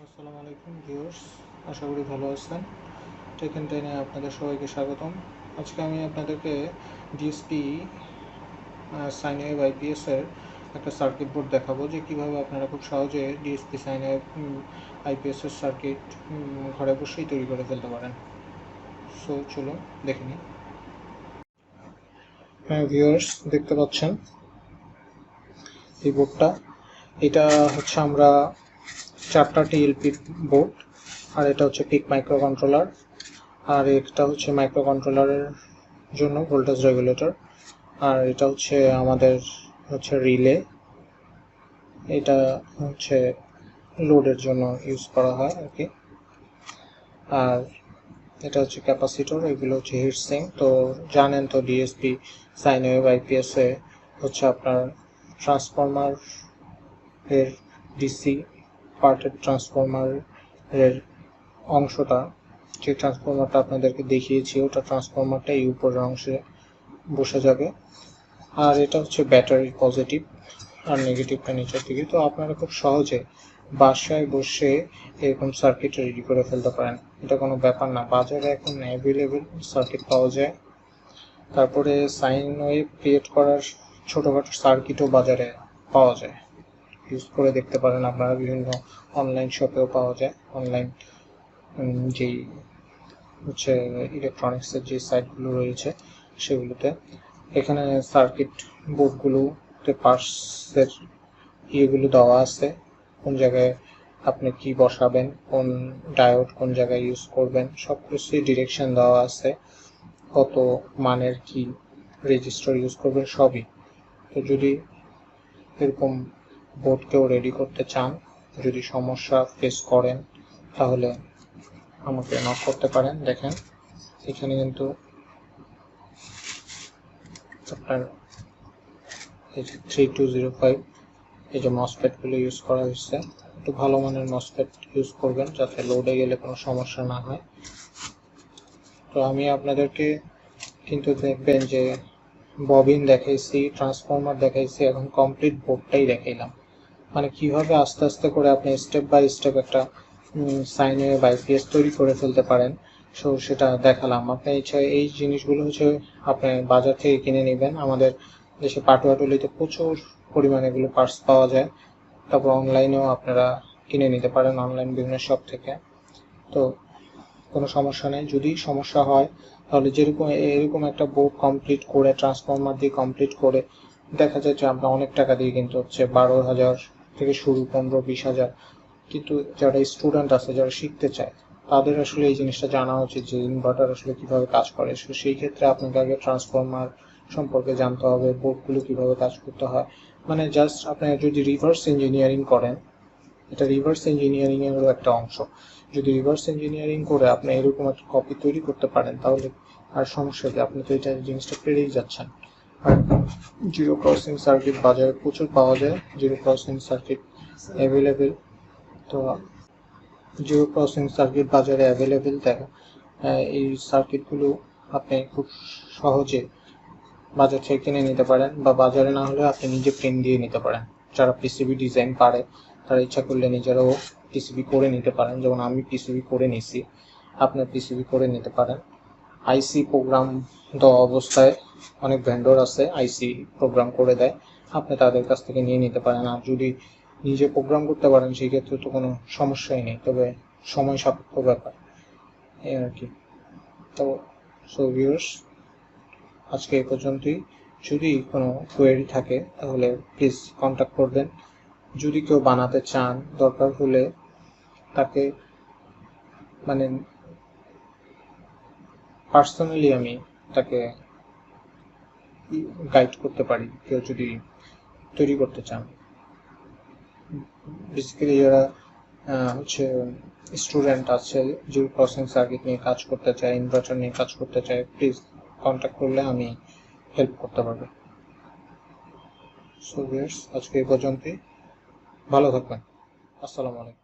আসসালামু আলাইকুম ভিউয়ার্স, আশা করি ভালো আছেন। টেক এন্ড টেনে আপনাদের সবাইকে স্বাগতম। আজকে আমি আপনাদেরকে ডিএসপি সাইনওয়েভ আইপিএস এর একটা সার্কিট বোর্ড দেখাবো যে কিভাবে আপনারা খুব সহজে ডিএসপি সাইনওয়েভ আইপিএস এর সার্কিট ঘরে বসেই তৈরি করে ফেলতে পারেন। সো চলুন দেখে নিই। হ্যাঁ ভিউয়ার্স, দেখতে পাচ্ছেন এই বোর্ডটা। এটা হচ্ছে আমরা 4টা টিএলপি বোর্ড, আর এটা হচ্ছে পিক মাইক্রো কন্ট্রোলার, আর এটা হচ্ছে মাইক্রো কন্ট্রোলারের জন্য ভোল্টেজ রেগুলেটর, আর এটা হচ্ছে আমাদের রিলে। এটা হচ্ছে লোডের জন্য ইউজ করা হয় আর কি। আর এটা হচ্ছে ক্যাপাসিটর, এগুলো হচ্ছে হিট সিঙ্ক। তো জানেন তো ডিএসপি সাইনওয়েভ আইপিএস এ হচ্ছে আপনার ট্রান্সফরমার এর ডিসি পার্টের ট্রান্সফরমারের অংশটা, যে ট্রান্সফরমারটা আপনাদেরকে দেখিয়েছি ওটা ট্রান্সফরমারটা এই উপরের অংশে বসে যাবে, আর এটা হচ্ছে ব্যাটারির পজিটিভ আর নেগেটিভটা নিচের দিকে। তো আপনারা খুব সহজে বাসায় বসে এরকম সার্কিট রেডি করে ফেলতে পারেন, এটা কোনো ব্যাপার না। বাজারে এখন অ্যাভেলেবেল সার্কিট পাওয়া যায়। তারপরে সাইন ওয়েভ ক্রিয়েট করার ছোটোখাটো সার্কিটও বাজারে পাওয়া যায়, ইউজ করে দেখতে পারেন আপনারা। বিভিন্ন অনলাইন শপেও পাওয়া যায়, অনলাইন যেই হচ্ছে ইলেকট্রনিক্সের যে সাইটগুলো রয়েছে সেগুলোতে। এখানে সার্কিট বোর্ডগুলোতে পার্টসের ইয়েগুলো দেওয়া আছে, কোন জায়গায় আপনি কি বসাবেন, কোন ডায়োড কোন জায়গায় ইউজ করবেন, সব কিছুই ডিরেকশন দেওয়া আছে, কত মানের কি রেজিস্টার ইউজ করবেন সবই। তো যদি এরকম বোর্ড কেউ রেডি করতে চান, যদি সমস্যা ফেস করেন, তাহলে আমাকে নক করতে পারেন। দেখেন এখানে কিন্তু আপনার 3205 এই যে মসফেটগুলো ইউজ করা হয়েছে, একটু ভালো মানের মসফেট ইউজ করবেন যাতে লোডে গেলে কোনো সমস্যা না হয়। তো আমি আপনাদেরকে কিন্তু দেখবেন যে ববিন দেখাইছি, ট্রান্সফরমার দেখাইছি, এখন কমপ্লিট বোর্ডটাই দেখাইলাম। মানে কিভাবে আস্তে আস্তে করে আপনি স্টেপ বাই স্টেপ একটা সাইনওয়েভ আইপিএস তৈরি করে ফেলতে পারেন, সো সেটা দেখালাম। আপনি এই জিনিসগুলো হচ্ছে আপনি বাজার থেকে কিনে নেবেন। আমাদের দেশে পাটুয়াটুলিতে প্রচুর পরিমাণে এগুলো পার্টস পাওয়া যায়। তারপর অনলাইনেও আপনারা কিনে নিতে পারেন, অনলাইন বিভিন্ন শপ থেকে। তো কোনো সমস্যা নেই। যদি সমস্যা হয় তাহলে যেরকম এরকম একটা বোর্ড কমপ্লিট করে, ট্রান্সফরমার দিয়ে কমপ্লিট করে, দেখা যায় যে আমরা অনেক টাকা দিয়ে কিনতে হচ্ছে, 12,000 থেকে শুরু, 15-20,000। কিন্তু যারা স্টুডেন্ট আছে, যারা শিখতে চায়, তাদের আসলে এই জিনিসটা জানা উচিত যে ইনভার্টার আসলে কিভাবে কাজ করে। সেই ক্ষেত্রে আপনাকে আগে ট্রান্সফরমার সম্পর্কে জানতে হবে, বোর্ডগুলো কিভাবে কাজ করতে হয়। মানে জাস্ট আপনি যদি রিভার্স ইঞ্জিনিয়ারিং করেন, এটা রিভার্স ইঞ্জিনিয়ারিং এরও একটা অংশ। যদি রিভার্স ইঞ্জিনিয়ারিং করে আপনি এরকম একটা কপি তৈরি করতে পারেন, তাহলে আর সমস্যা কি, আপনি তো এটা জিনিসটা পেরেই যাচ্ছেন। আর জিরো ক্রসিং সার্কিট বাজারে প্রচুর পাওয়া যায়, জিরো ক্রসিং সার্কিট অ্যাভেলেবেল। তো জিরো ক্রসিং সার্কিট বাজারে অ্যাভেলেবেল দেখা, এই সার্কিটগুলো আপনি খুব সহজে বাজার থেকে কিনে নিতে পারেন, বা বাজারে না হলে আপনি নিজে প্রিন্ট দিয়ে নিতে পারেন। যারা পিসিবি ডিজাইন পারে তারা ইচ্ছা করলে নিজেরাও পিসিবি করে নিতে পারেন, যেমন আমি পিসিবি করে নিছি, আপনার পিসিবি করে নিতে পারেন। আইসি প্রোগ্রাম দেওয়া অবস্থায় অনেক ভেন্ডর আছে, আইসি প্রোগ্রাম করে দেয়, আপনি তাদের কাছ থেকে নিয়ে নিতে পারেন। আর যদি নিজে প্রোগ্রাম করতে পারেন সেই ক্ষেত্রে তো কোনো সমস্যাই নেই, তবে সময় সাপেক্ষ ব্যাপার এই আর কি। তো সো ভিউয়ার্স, আজকে এই পর্যন্তই। যদি কোনো কোয়েরি থাকে তাহলে প্লিজ কন্ট্যাক্ট করবেন। যদি কেউ বানাতে চান, দরকার হলে তাকে মানে পার্সোনালি আমি তাকে গাইড করতে পারি, কেউ যদি তৈরি করতে চান। বেসিক্যালি যারা হচ্ছে স্টুডেন্ট আছে, জিরো ক্রসিং সার্কিট নিয়ে কাজ করতে চায়, ইনভার্টার নিয়ে কাজ করতে চায়, প্লিজ কন্ট্যাক্ট করলে আমি হেল্প করতে পারবো। সো ভিউয়ার্স, আজকে এই পর্যন্তই। ভালো থাকবেন। আসসালামু আলাইকুম।